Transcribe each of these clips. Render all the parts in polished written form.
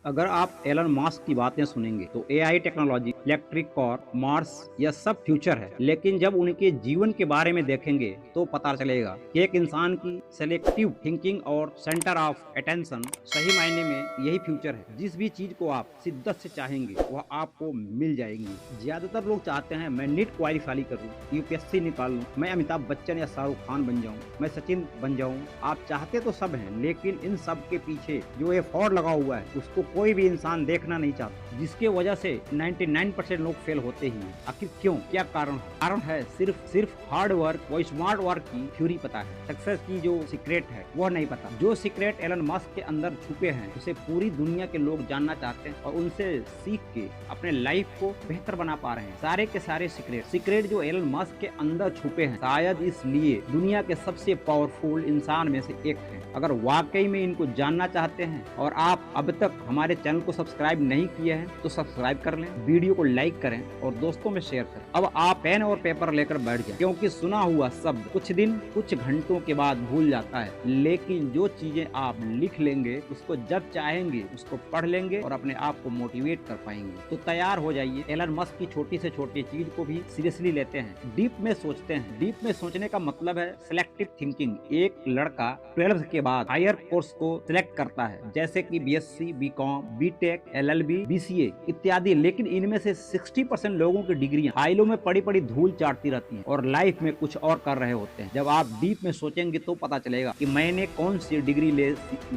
अगर आप Elon mask की बातें सुनेंगे तो AI technology, electric car, Mars यह सब फ्यूचर है। लेकिन जब उनके जीवन के बारे में देखेंगे तो पता चलेगा कि एक इंसान की सेलेक्टिव थिंकिंग और सेंटर ऑफ अटेंशन सही मायने में यही फ्यूचर है। जिस भी चीज को आप शिद्दत से चाहेंगे वह आपको मिल जाएंगी। ज्यादातर लोग चाहते हैं मैं नीट क्वालिफाई करूं, यूपीएससी निकाल लूं, मैं अमिताभ बच्चन या शाहरुख खान बन जाऊं, मैं सचिन बन जाऊं। आप चाहते तो सब हैं, लेकिन इन सब के पीछे जो एफर्ट लगा हुआ है उसको कोई भी इंसान देखना नहीं चाहता, जिसके वजह से 99% लोग फेल होते ही हैं। आखिर क्यों? क्या कारण है सिर्फ हार्ड वर्क और स्मार्ट वर्क की थ्योरी पता है, सक्सेस की जो सीक्रेट है वह नहीं पता। जो सीक्रेट एलन मस्क के अंदर छुपे हैं उसे पूरी दुनिया के लोग जानना चाहते हैं और उनसे सीख के अपने लाइफ को बेहतर बना पा रहे हैं। सारे के सारे सीक्रेट जो एलन मस्क के अंदर छुपे हैं, शायद इसलिए दुनिया के सबसे पावरफुल इंसान में से एक है। अगर वाकई में इनको जानना चाहते हैं और आप अब तक हमारे चैनल को सब्सक्राइब नहीं किए हैं तो सब्सक्राइब कर लें, वीडियो को लाइक करें और दोस्तों में शेयर करें। अब आप पेन और पेपर लेकर बैठ जाएं, क्योंकि सुना हुआ शब्द कुछ दिन कुछ घंटों के बाद भूल जाता है, लेकिन जो चीजें आप लिख लेंगे उसको जब चाहेंगे उसको पढ़ लेंगे और अपने आप को मोटिवेट कर पाएंगे। तो तैयार हो जाइए। एलन मस्क की छोटी से छोटी चीज को भी सीरियसली लेते हैं, डीप में सोचते हैं। डीप में सोचने का मतलब है सिलेक्टिव थिंकिंग। एक लड़का 12th के बाद हायर कोर्स को सिलेक्ट करता है, जैसे कि BSc, BCom, BTech, LLB, BCA इत्यादि, लेकिन इनमें से 60% लोगों की डिग्रियां फाइलों में पड़ी पड़ी धूल चाटती रहती हैं और लाइफ में कुछ और कर रहे होते हैं। जब आप डीप में सोचेंगे तो पता चलेगा कि मैंने कौन सी डिग्री ले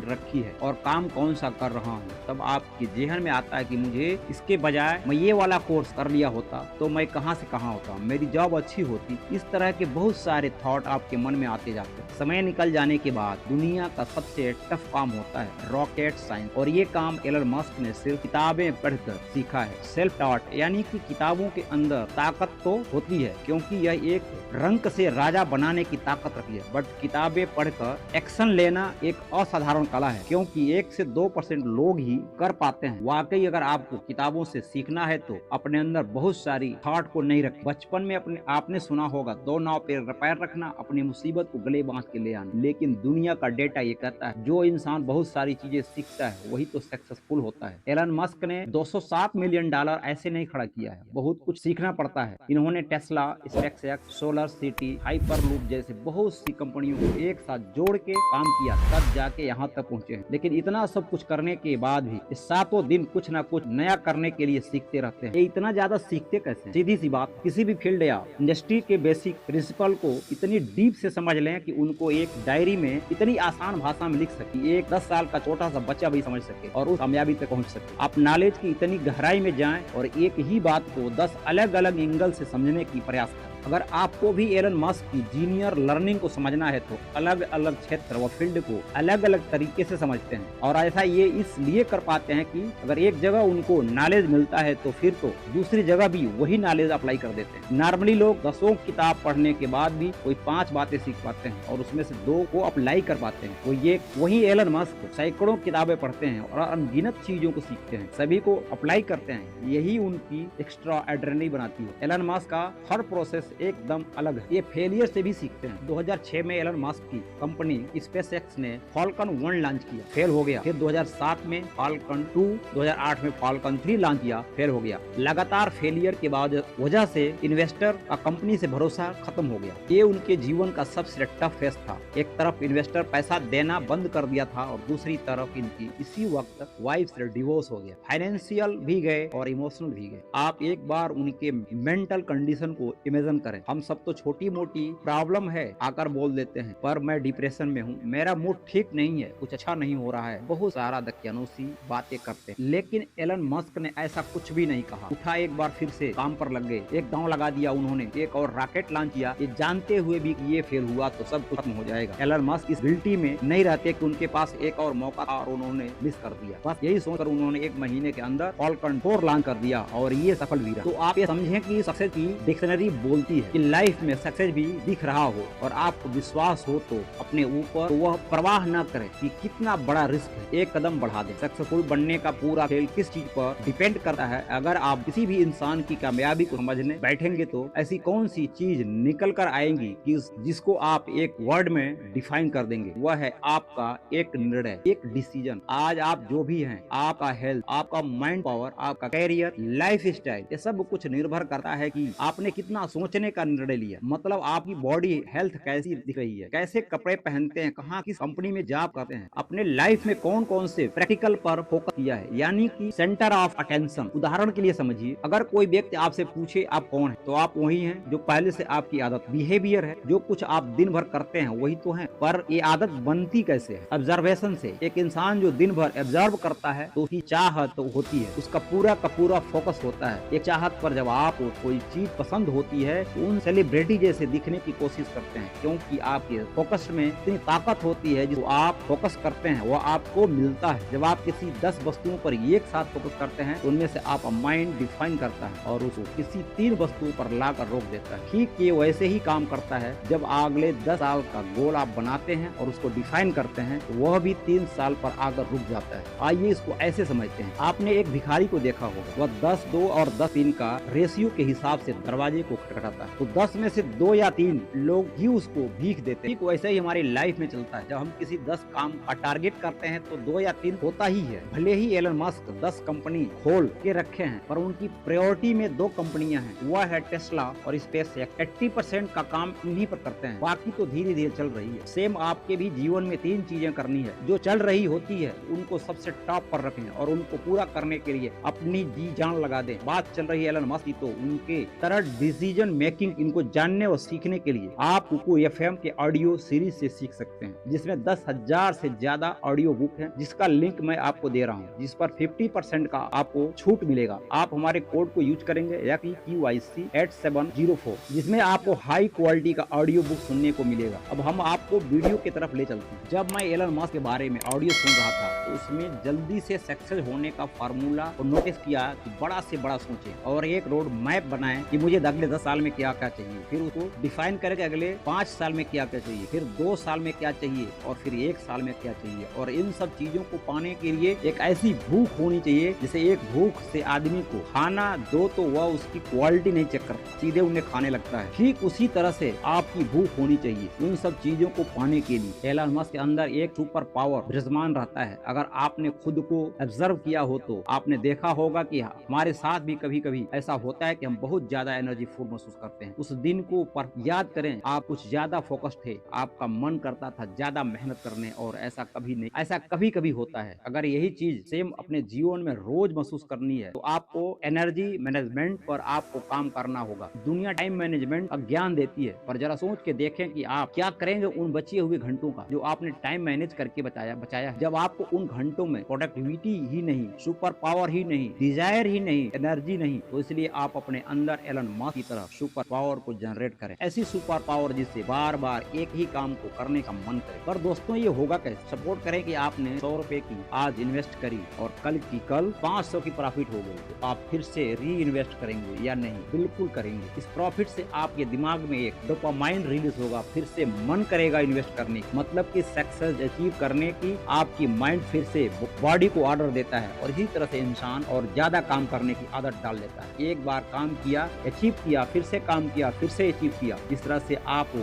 रखी है और काम कौन सा कर रहा हूँ। तब आपके जेहन में आता है कि मुझे इसके बजाय मैं ये वाला कोर्स कर लिया होता तो मैं कहाँ से कहाँ होता, मेरी जॉब अच्छी होती। इस तरह के बहुत सारे थॉट आपके मन में आते जाते हैं। समय निकल जाने के बाद दुनिया का सबसे टफ काम होता है रॉकेट साइंस, और ये काम एलन मस्क ने सिर्फ किताबें पढ़कर सीखा है। सेल्फ टॉट, यानी कि किताबों के अंदर ताकत तो होती है क्योंकि यह एक रंक से राजा बनाने की ताकत रखती है, बट किताबें पढ़कर एक्शन लेना एक असाधारण कला है, क्योंकि 1 से 2% लोग ही कर पाते हैं। वाकई अगर आपको किताबों से सीखना है तो अपने अंदर बहुत सारी थॉट को नहीं रखें। बचपन में आपने सुना होगा 2 नाव पे पैर रखना, अपनी मुसीबत को गले बांध के ले आना, लेकिन दुनिया का डेटा ये कहता है जो इंसान बहुत सारी चीजें सीखता है वही तो सक्सेसफुल होता है। एलन मस्क ने $207 मिलियन ऐसे नहीं खड़ा किया है, बहुत कुछ सीखना पड़ता है। इन्होंने Tesla, SpaceX, solar city, hyperloop जैसे बहुत सी कंपनियों को एक साथ जोड़ के काम किया, तब जाके यहाँ तक पहुंचे हैं। लेकिन इतना सब कुछ करने के बाद भी सातों दिन कुछ ना कुछ नया करने के लिए सीखते रहते हैं। ये इतना ज्यादा सीखते कैसे? सीधी सी बात, किसी भी फील्ड या इंडस्ट्री के बेसिक प्रिंसिपल को इतनी डीप से समझ लें कि उनको एक डायरी में इतनी आसान भाषा में लिख सके, एक 10 साल का छोटा सा बच्चा भी समझ सके और उस कामयाबी तक पहुंच सके। आप नॉलेज की इतनी गहराई में जाएं और एक ही बात को 10 अलग अलग एंगल से समझने की प्रयास करें। अगर आपको भी एलन मस्क की जीनियर लर्निंग को समझना है तो अलग अलग क्षेत्र व फील्ड को अलग अलग तरीके से समझते हैं, और ऐसा ये इसलिए कर पाते हैं कि अगर एक जगह उनको नॉलेज मिलता है तो फिर तो दूसरी जगह भी वही नॉलेज अप्लाई कर देते हैं। नॉर्मली लोग 10 किताब पढ़ने के बाद भी कोई 5 बातें सीख पाते हैं और उसमें से 2 को अप्लाई कर पाते हैं। वही एलन मस्क सैकड़ों किताबें पढ़ते हैं और अनगिनत चीजों को सीखते हैं, सभी को अप्लाई करते हैं। यही उनकी एक्स्ट्रा ऑर्डिनरी बनाती है। एलन मस्क का हर प्रोसेस एकदम अलग है। ये फेलियर से भी सीखते हैं। 2006 में एलन मस्क की कंपनी स्पेसएक्स ने फाल्कन 1 लॉन्च किया, फेल हो गया। फिर 2007 में फाल्कन 2, 2008 में फाल्कन 3 लॉन्च किया, फेल हो गया। लगातार फेलियर के बाद वजह से इन्वेस्टर का कंपनी से भरोसा खत्म हो गया। ये उनके जीवन का सबसे टफ फेस था। एक तरफ इन्वेस्टर पैसा देना बंद कर दिया था और दूसरी तरफ इनकी इसी वक्त वाइफ से डिवोर्स हो गया। फाइनेंशियल भी गए और इमोशनल भी गए। आप एक बार उनके मेंटल कंडीशन को इमेजिन करें। हम सब तो छोटी मोटी प्रॉब्लम है आकर बोल देते हैं, पर मैं डिप्रेशन में हूँ, मेरा मूड ठीक नहीं है, कुछ अच्छा नहीं हो रहा है, बहुत सारा दकियानूसी बातें करते हैं। लेकिन एलन मस्क ने ऐसा कुछ भी नहीं कहा। उठा एक बार फिर से काम पर लग गए, एक दांव लगा दिया उन्होंने, एक और रॉकेट लॉन्च किया, ये जानते हुए भी कि ये फेल हुआ तो सब खत्म हो जाएगा। एलन मस्क इस गिल्टी में नहीं रहते कि उनके पास एक और मौका था और उन्होंने मिस कर दिया। बस यही सोचकर उन्होंने 1 महीने के अंदर फाल्कन 4 लॉन्च कर दिया और ये सफल भी रहा। तो आप ये समझें कि सक्सेस की डिक्शनरी बोलती बनती है कि लाइफ में सक्सेस भी दिख रहा हो और आपको विश्वास हो तो अपने ऊपर, तो वह परवाह न करे कि कितना बड़ा रिस्क है, एक कदम बढ़ा दे। सक्सेसफुल बनने का पूरा खेल किस चीज पर डिपेंड करता है? अगर आप किसी भी इंसान की कामयाबी को समझने बैठेंगे तो ऐसी कौन सी चीज निकल कर आएंगी कि जिसको आप एक वर्ड में डिफाइन कर देंगे? वह है आपका एक निर्णय, एक डिसीजन। आज आप जो भी हैं, आपका हेल्थ, आपका माइंड पावर, आपका कैरियर, लाइफ स्टाइल, ये सब कुछ निर्भर करता है कि आपने कितना सोचने का निर्णय लिया। मतलब आपकी बॉडी हेल्थ कैसी दिख रही है, कैसे कपड़े पहनते हैं, कहाँ किस कंपनी में जॉब करते हैं, अपने लाइफ में कौन कौन से प्रैक्टिकल पर फोकस किया है, यानी कि सेंटर ऑफ अटेंशन। उदाहरण के लिए समझिए, अगर कोई व्यक्ति आपसे पूछे आप कौन है, तो आप वही हैं जो पहले से आपकी आदत बिहेवियर है, जो कुछ आप दिन भर करते हैं वही तो है। पर ये आदत बनती कैसे है? ऑब्जर्वेशन से। एक इंसान जो दिन भर ऑब्जर्व करता है तो उसकी चाहत तो होती है, उसका पूरा का पूरा फोकस होता है एक चाहत पर। जब आपको कोई चीज पसंद होती है तो उन सेलिब्रिटी जैसे दिखने की कोशिश करते हैं, क्योंकि आपके फोकस में इतनी ताकत होती है जो आप फोकस करते हैं वह आपको मिलता है। जब आप किसी 10 वस्तुओं पर एक साथ फोकस करते हैं तो उनमें से आपका माइंड डिफाइन करता है और उसको किसी 3 वस्तुओं पर लाकर रोक देता है। ठीक ये वैसे ही काम करता है जब अगले 10 साल का गोल आप बनाते हैं और उसको डिफाइन करते हैं तो वह भी 3 साल पर आकर रुक जाता है। आइए इसको ऐसे समझते हैं, आपने एक भिखारी को देखा होगा, वह 10, 2 और 10, 3 का रेशियो के हिसाब से दरवाजे को खटखटाता है, तो 10 में से 2 या 3 लोग ही उसको भीख देते हैं। वैसे ही हमारी लाइफ में चलता है, जब हम किसी 10 काम का टारगेट करते हैं तो 2 या 3 होता ही है। भले ही एलन मस्क 10 कंपनी खोल के रखे हैं पर उनकी प्रायोरिटी में 2 कंपनियां हैं, वह है टेस्ला और स्पेसएक्स। 80% का काम इन्हीं पर करते हैं, बाकी तो धीरे धीरे चल रही है। सेम आपके भी जीवन में 3 चीजें करनी है, जो चल रही होती है उनको सबसे टॉप पर रखें और उनको पूरा करने के लिए अपनी जी जान लगा दें। बात चल रही है एलन मस्क की, तो उनके तरह डिसीजन मेकिंग, इनको जानने और सीखने के लिए आप कुकू एफएम के ऑडियो सीरीज से सीख सकते हैं, जिसमें 10,000 से ज्यादा ऑडियो बुक है, जिसका लिंक मैं आपको दे रहा हूँ, जिस पर 50% का आपको छूट मिलेगा। आप हमारे कोड को यूज करेंगे QIC 8704, जिसमें आपको हाई क्वालिटी का ऑडियो बुक सुनने को मिलेगा। अब हम आपको वीडियो की तरफ ले चलते हैं। जब मैं एलन मस्क के बारे में ऑडियो सुन रहा था तो उसमें जल्दी से सक्सेस होने का फार्मूला को नोटिस किया कि बड़ा से बड़ा सोचे और एक रोड मैप बनाए कि मुझे अगले 10 साल में क्या क्या चाहिए, फिर उसको डिफाइन करें कि अगले 5 साल में क्या क्या चाहिए, फिर 2 साल में क्या चाहिए और फिर 1 साल में क्या चाहिए। और इन सब चीजों को पाने के लिए एक ऐसी भूख होनी चाहिए, जैसे एक भूख से आदमी को खाना दो तो वह उसकी क्वालिटी नहीं चेक करता, सीधे उन्हें खाने लगता है। ठीक उसी तरह से आपकी भूख होनी चाहिए उन सब चीजों को पाने के लिए। एलन मस्क के अंदर एक सुपर पावर विराजमान रहता है। अगर आपने खुद को ऑब्जर्व किया हो तो आपने देखा होगा कि हमारे साथ भी कभी कभी ऐसा होता है कि हम बहुत ज्यादा एनर्जी फुल महसूस करते हैं। उस दिन को पर याद करें, आप कुछ ज्यादा फोकस थे, आपका मन करता था ज्यादा मेहनत करने, और ऐसा कभी नहीं, ऐसा कभी कभी होता है। अगर यही चीज सेम अपने जीवन में रोज महसूस करनी है तो आपको एनर्जी मैनेजमेंट पर आपको काम करना होगा। दुनिया टाइम मैनेजमेंट का ज्ञान देती है, पर जरा सोच के देखें कि आप क्या करेंगे उन बचे हुए घंटों का जो आपने टाइम मैनेज करके बचाया। जब आपको उन घंटों में प्रोडक्टिविटी ही नहीं, सुपर पावर ही नहीं, डिजायर ही नहीं, एनर्जी नहीं, तो इसलिए आप अपने अंदर एलन मस्क की तरह सुपर पावर को जनरेट करें। ऐसी सुपर पावर जिससे बार बार एक ही काम को करने का मन करे। पर दोस्तों ये होगा कैसे? सपोर्ट करें कि आपने 100 रुपए की आज इन्वेस्ट करी और कल 500 की प्रॉफिट हो गई, तो आप फिर से री इन्वेस्ट करेंगे या नहीं? बिल्कुल करेंगे। इस प्रॉफिट से आपके दिमाग में एक डोपामाइन रिलीज होगा, फिर से मन करेगा इन्वेस्ट करने की। मतलब कि सक्सेस अचीव करने की आपकी माइंड फिर से बॉडी को ऑर्डर देता है और इसी तरह से इंसान और ज्यादा काम करने की आदत डाल देता है। एक बार काम किया, अचीव किया, फिर से काम किया, फिर से अचीव किया, इस तरह से आपको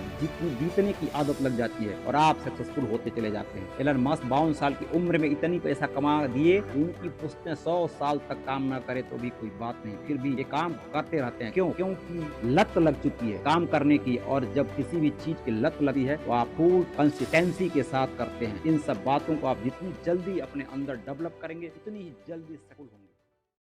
जीतने की आदत लग जाती है और आप सक्सेसफुल होते चले जाते हैं। एलन मस्क 52 साल की उम्र में इतनी पैसा कमा दिए, उनकी पुश्तें 100 साल तक काम न करे तो भी कोई बात नहीं, फिर भी ये काम करते रहते हैं। क्यों? क्योंकि लत लग चुकी है काम करने की, और जब किसी भी चीज की लत लगी है तो आप फुल कंसिस्टेंसी के साथ करते हैं। इन सब बातों को आप जितनी जल्दी अपने अंदर डेवलप करेंगे उतनी ही जल्दी सफल होंगे।